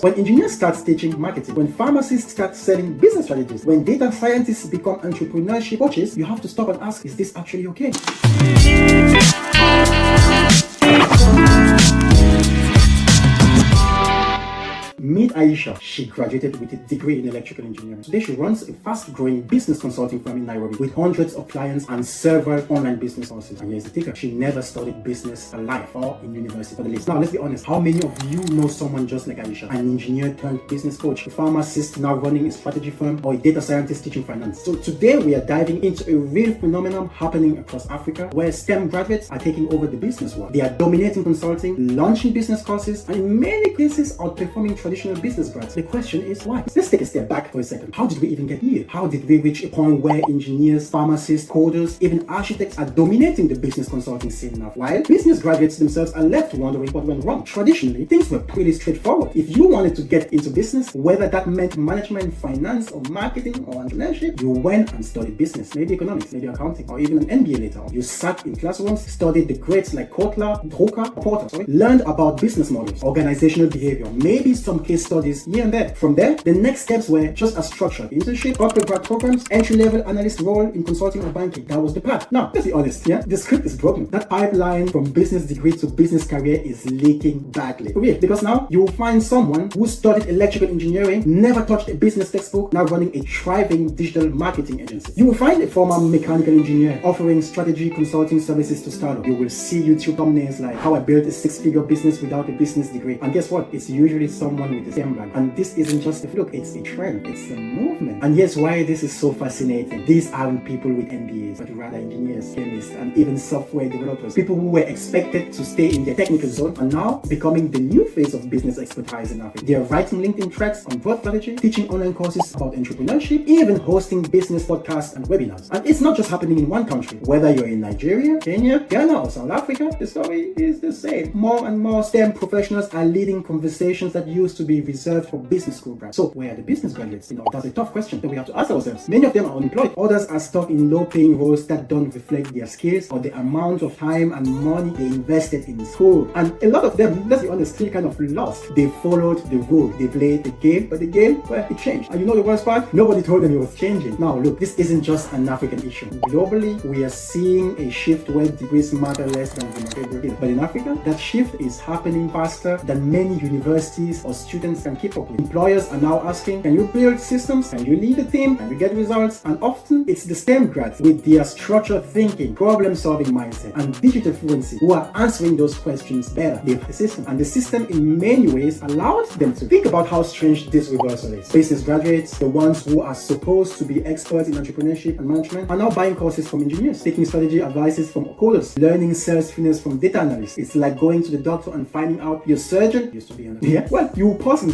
When engineers start teaching marketing, when pharmacists start selling business strategies, when data scientists become entrepreneurship coaches, you have to stop and ask, is this actually okay? Meet Aisha. She graduated with a degree in electrical engineering. Today she runs a fast-growing business consulting firm in Nairobi with hundreds of clients and several online business courses. And here's the kicker. She never studied business in life or in university for the least. Now let's be honest. How many of you know someone just like Aisha? An engineer turned business coach, a pharmacist now running a strategy firm, or a data scientist teaching finance. So today we are diving into a real phenomenon happening across Africa where STEM graduates are taking over the business world. They are dominating consulting, launching business courses, and in many cases outperforming traditional business grads. The question is why? Let's take a step back for a second. How did we even get here? How did we reach a point where engineers, pharmacists, coders, even architects are dominating the business consulting scene now, while business graduates themselves are left wondering what went wrong? Traditionally, things were pretty straightforward. If you wanted to get into business, whether that meant management, finance, or marketing, or entrepreneurship, you went and studied business, maybe economics, maybe accounting, or even an MBA later on. You sat in classrooms, studied the greats like Kotler, Porter, learned about business models, organizational behavior, maybe some case studies here and there. From there, the next steps were just as structured: internship, corporate grad programs, entry-level analyst role in consulting or banking. That was the path. Now, let's be honest, the script is broken. That pipeline from business degree to business career is leaking badly. Weird, because now you will find someone who studied electrical engineering, never touched a business textbook, now running a thriving digital marketing agency. You will find a former mechanical engineer offering strategy consulting services to startups. You will see YouTube thumbnails like how I built a six-figure business without a business degree. And guess what? It's usually someone with a STEM background. And this isn't just a fluke, it's a trend, it's a movement. And here's why this is so fascinating. These aren't people with MBAs, but rather engineers, chemists, and even software developers. People who were expected to stay in their technical zone are now becoming the new face of business expertise in Africa. They are writing LinkedIn tracks on growth strategy, teaching online courses about entrepreneurship, even hosting business podcasts and webinars. And it's not just happening in one country. Whether you're in Nigeria, Kenya, Ghana, or South Africa, the story is the same. More and more STEM professionals are leading conversations that used to be reserved for business school grads. So where are the business graduates? That's a tough question that we have to ask ourselves. Many of them are unemployed. Others are stuck in low-paying roles that don't reflect their skills or the amount of time and money they invested in school. And a lot of them, let's be honest, feel kind of lost. They followed the rule. They played the game, but the game, well, it changed. And you know the worst part? Nobody told them it was changing. Now look, this isn't just an African issue. Globally, we are seeing a shift where degrees matter less than the But in Africa, that shift is happening faster than many universities or students can keep up with. Employers are now asking, can you build systems? Can you lead a team? Can you get results? And often it's the STEM grads with their structured thinking, problem-solving mindset, and digital fluency who are answering those questions better than the system. And the system in many ways allows them to think about how strange this reversal is. Business graduates, the ones who are supposed to be experts in entrepreneurship and management, are now buying courses from engineers, taking strategy advices from coders, learning sales fitness from data analysts. It's like going to the doctor and finding out your surgeon used to be an Well, you pause,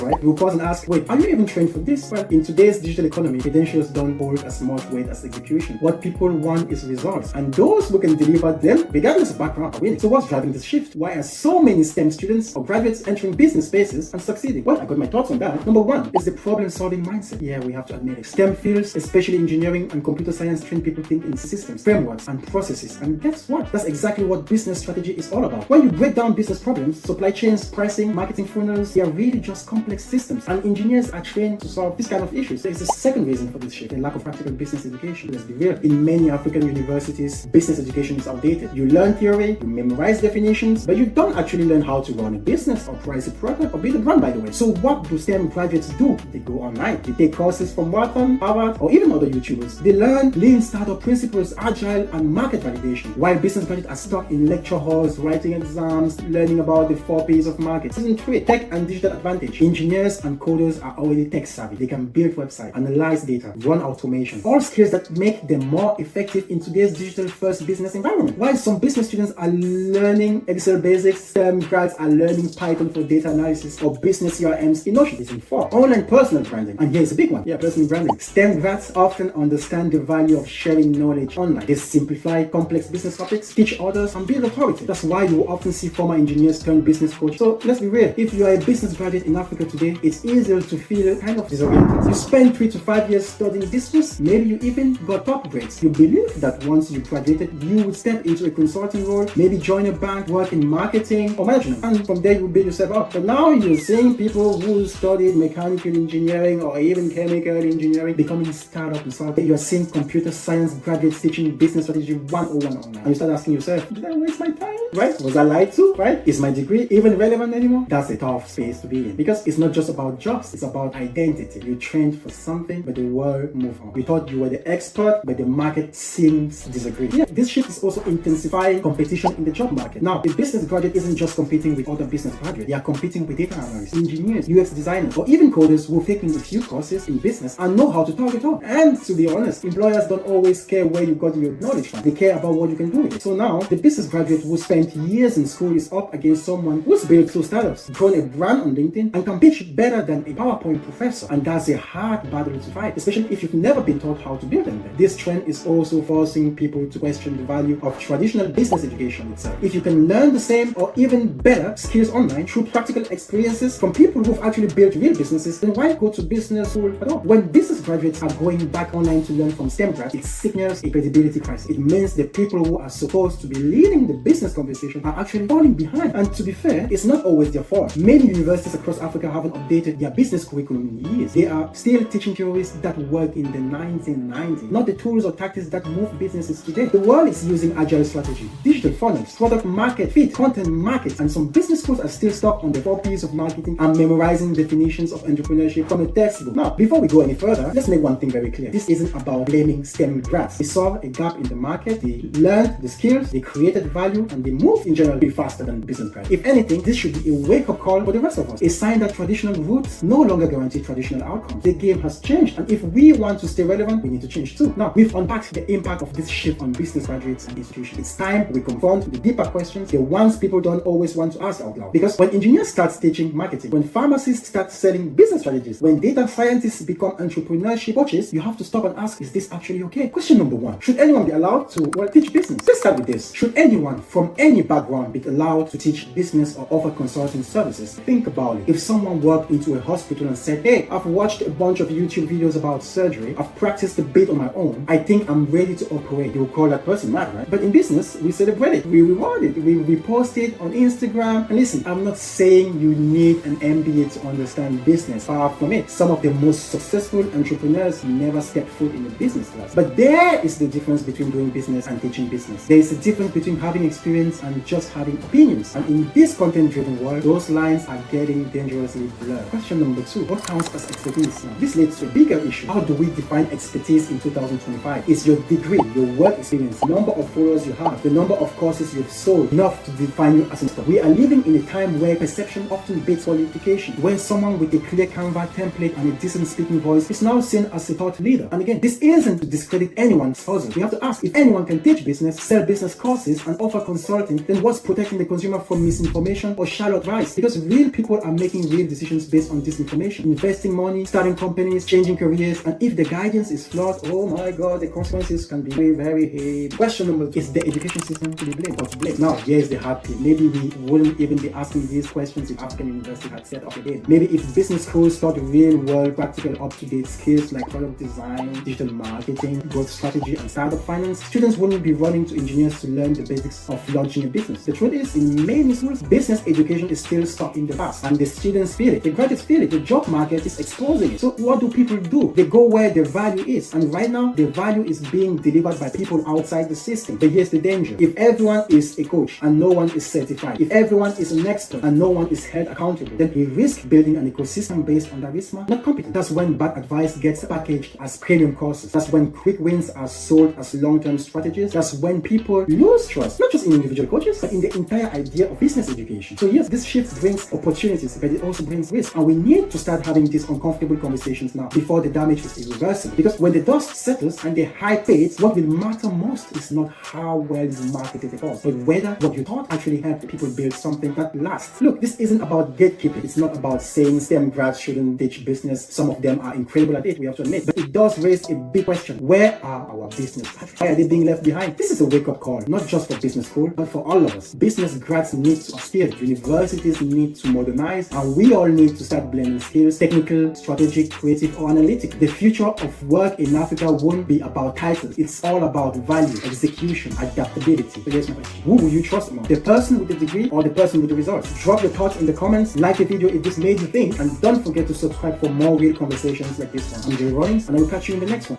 right? You pause and ask, wait, are you even trained for this? Well, in today's digital economy, credentials don't hold as much weight as execution. What people want is results, and those who can deliver them, regardless of background, are winning. So what's driving this shift? Why are so many STEM students or graduates entering business spaces and succeeding? Well, I got my thoughts on that. Number one is the problem-solving mindset. Yeah, we have to admit it. STEM fields, especially engineering and computer science, train people think in systems, frameworks, and processes. And guess what? That's exactly what business strategy is all about. When you break down business problems, supply chains, pricing, marketing funnels, they are really just complex systems, and engineers are trained to solve this kind of issues. There is a second reason for this shift: the lack of practical business education. Let's be real. In many African universities, business education is outdated. You learn theory, you memorize definitions, but you don't actually learn how to run a business or price a product or build a brand, by the way. So what do STEM graduates do? They go online. They take courses from Wharton, Harvard, or even other YouTubers. They learn lean startup principles, agile, and market validation, while business graduates are stuck in lecture halls, writing exams, learning about the 4 P's of market. Season 3, tech and digital advantage. Engineers and coders are already tech savvy. They can build websites, analyze data, run automation. All skills that make them more effective in today's digital-first business environment. While some business students are learning Excel basics, STEM grads are learning Python for data analysis or business CRMs in Notion. Season 4, online personal branding. And here's a big one. Personal branding. STEM grads often understand the value of sharing knowledge online. They simplify complex business topics, teach others, and build authority. That's why you often see former engineers turn business coach. So let's be real. If you are a business business graduate in Africa today, it's easier to feel kind of disoriented. You spend 3 to 5 years studying business, maybe you even got top grades. You believe that once you graduated, you would step into a consulting role, maybe join a bank, work in marketing or management, and from there you build yourself up. But now you're seeing people who studied mechanical engineering or even chemical engineering becoming startup consultants. You're seeing computer science graduates teaching business strategy 101 online. And you start asking yourself, did I waste my time? Right? Was I lied to? Right? Is my degree even relevant anymore? That's a tough space to be in, because it's not just about jobs, it's about identity. You trained for something, but the world moved on. You thought you were the expert, but the market seems to disagree. Yeah, this shift is also intensifying competition in the job market. Now, a business graduate isn't just competing with other business graduates, they are competing with data analysts, engineers, UX designers, or even coders who have taken a few courses in business and know how to talk it up. And to be honest, employers don't always care where you got your knowledge from. They care about what you can do with it. So now, the business graduate who spent years in school is up against someone who's built 2 startups, grown a brand on LinkedIn, and can pitch better than a PowerPoint professor. And that's a hard battle to fight, especially if you've never been taught how to build them. This trend is also forcing people to question the value of traditional business education itself. If you can learn the same or even better skills online through practical experiences from people who've actually built real businesses, then why go to business school at all? When business graduates are going back online to learn from STEM grads, it signals a credibility crisis. It means the people who are supposed to be leading the business conversation are actually falling behind. And to be fair, it's not always their fault. Many universities across Africa haven't updated their business curriculum in years. They are still teaching theories that worked in the 1990s, not the tools or tactics that move businesses today. The world is using agile strategy, digital funnels, product market fit, content market, and some business schools are still stuck on the 4 P's of marketing and memorizing definitions of entrepreneurship from a textbook. Now, before we go any further, let's make one thing very clear. This isn't about blaming STEM grads. They saw a gap in the market, they learned the skills, they created value, and they moved in general faster than business grads. If anything, this should be a wake-up call for the rest of us. A sign that traditional routes no longer guarantee traditional outcomes. The game has changed, and if we want to stay relevant, we need to change too. Now, we've unpacked the impact of this shift on business graduates and institutions. It's time we confront the deeper questions, the ones people don't always want to ask out loud. Because when engineers start teaching marketing, when pharmacists start selling business strategies, when data scientists become entrepreneurship coaches, you have to stop and ask, is this actually okay? Question number 1, should anyone be allowed to teach business? Let's start with this. Should anyone from any background be allowed to teach business or offer consulting services? Think about it. If someone walked into a hospital and said, hey, I've watched a bunch of YouTube videos about surgery, I've practiced a bit on my own, I think I'm ready to operate, you'll call that person mad, right? But in business, we celebrate it, we reward it, we post it on Instagram. And listen, I'm not saying you need an MBA to understand business, far from it. Some of the most successful entrepreneurs never stepped foot in a business class. But there is the difference between doing business and teaching business. There is a difference between having experience and just having opinions. And in this content-driven world, those lines are getting dangerously blurred. Question number 2, what counts as expertise? Now, this leads to a bigger issue. How do we define expertise in 2025? Is your degree, your work experience, the number of followers you have, the number of courses you've sold enough to define you as an expert? We are living in a time where perception often beats qualification, where someone with a clear Canva template and a decent speaking voice is now seen as a thought leader. And again, this isn't to discredit anyone's hustle. We have to ask, if anyone can teach business, sell business courses, and offer consulting, then what's protecting the consumer from misinformation or shallow advice? Because real people are making real decisions based on disinformation, investing money, starting companies, changing careers, and if the guidance is flawed, oh my god, the consequences can be very, very heavy. Question number 2, is the education system to be blamed or to blame? Now, here's the hard thing. Maybe we wouldn't even be asking these questions if African University had set up a game. Maybe if business schools taught real world, practical, up-to-date skills like product design, digital marketing, growth strategy, and startup finance, students wouldn't be running to engineers to learn the basics of launching a business. The truth is, in many schools, business education is still stuck in the past, and the students feel it, the graduates feel it, the job market is exposing it. So what do people do? They go where the value is, and right now, the value is being delivered by people outside the system. But here's the danger. If everyone is a coach and no one is certified, if everyone is an expert and no one is held accountable, then we risk building an ecosystem based on charisma, not competence. That's when bad advice gets packaged as premium courses. That's when quick wins are sold as long-term strategies. That's when people lose trust, not just in individual coaches, but in the entire idea of business education. So yes, this shift brings opportunities, but it also brings risk. And we need to start having these uncomfortable conversations now before the damage is irreversible. Because when the dust settles and the hype fades, what will matter most is not how well you marketed the course, but whether what you thought actually helped people build something that lasts. Look, this isn't about gatekeeping. It's not about saying STEM grads shouldn't teach business. Some of them are incredible at it, we have to admit. But it does raise a big question. Where are our business grads? Why are they being left behind? This is a wake-up call, not just for business school, but for all of us. Business grads need to upskill. Universities need to model organize, and we all need to start blending skills: technical, strategic, creative, or analytic. The future of work in Africa won't be about titles. It's all about value, execution, adaptability. So here's my question: who will you trust more? The person with the degree or the person with the results? Drop your thoughts in the comments, like the video if this made you think, and don't forget to subscribe for more real conversations like this one. I'm Jay Rollins, and I will catch you in the next one.